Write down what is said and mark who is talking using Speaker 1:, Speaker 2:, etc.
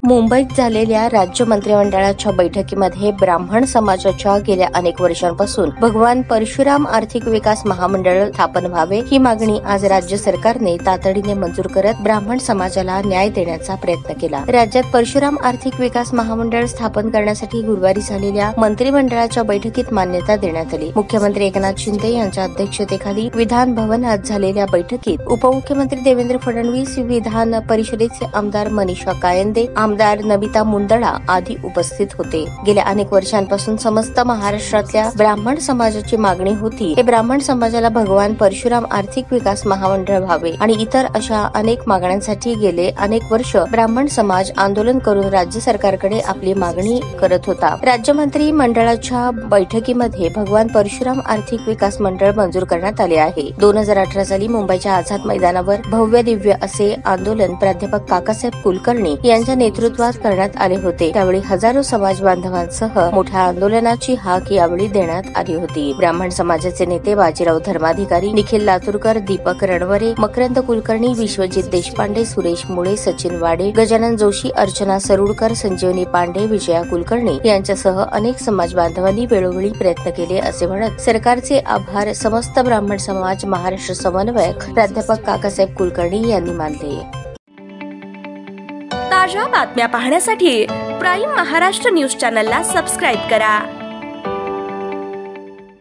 Speaker 1: मुंबईत झालेल्या राज्य मंत्रिमंडळाच्या बैठकीमध्ये ब्राह्मण समाजाच्या गेल्या अनेक वर्षांपासून भगवान परशुराम आर्थिक विकास महामंडळ स्थापन व्हावे ही मागणी आज राज्य सरकारने तातडीने मंजूर करत ब्राह्मण समाजाला न्याय देण्याचा प्रयत्न केला। राज्यात परशुराम आर्थिक विकास महामंडळ स्थापन करण्यासाठी गुरुवारी झालेल्या मंत्रिमंडळाच्या बैठकीत मान्यता देण्यात आली। मुख्यमंत्री एकनाथ शिंदे यांच्या अध्यक्षतेखाली विधान भवनात झालेल्या बैठकीत उपमुख्यमंत्री देवेंद्र फडणवीस, विधान परिषदेचे आमदार मनीषा कायंदे, आमदार नमिता मुंदडा आदी उपस्थित होते। गेल्या अनेक वर्षांपासून समस्त महाराष्ट्रातल्या ब्राह्मण समाजाची मागणी होती हे ब्राह्मण समाजाला भगवान परशुराम आर्थिक विकास महामंडळ व्हावे आणि इतर अशा अनेक मागण्यांसाठी गेले अनेक वर्ष ब्राह्मण समाज आंदोलन करून राज्य सरकारकडे आपली मागणी करत होता। राज्य मंत्री मंडळाच्या बैठकीमध्ये भगवान परशुराम आर्थिक विकास मंडळ मंजूर करण्यात आले आहे। 2018 साली मुंबईच्या आझाद मैदानावर भव्य दिव्य असे आंदोलन प्राध्यापक काकासाहेब कुलकर्णी यांच्या नेतृत्वात करण्यात आले होते। त्यावेळी हजारो समाज बांधवांसह मोठ्या आंदोलनाची हाक यावेळी देण्यात आली होती। ब्राह्मण समाजाचे नेते बाजीराव धर्माधिकारी, निखिल लातूरकर, दीपक रणवरे, मकरंद कुलकर्णी, विश्वजित देशपांडे, सुरेश मुळे, सचिन वाडे, गजानन जोशी, अर्चना सरुडकर, संजीवनी पांडे, विजया कुलकर्णी यांच्यासह अनेक समाज बांधवांनी वेळोवेळी प्रयत्न केले असे म्हणत सरकारचे आभार समस्त ब्राह्मण समाज महाराष्ट्र समन्वयक प्राध्यापक काकासाहेब कुलकर्णी यांनी मानले।
Speaker 2: ताज्या बातम्या पाहण्यासाठी प्राईम महाराष्ट्र न्यूज चॅनलला सबस्क्राईब करा।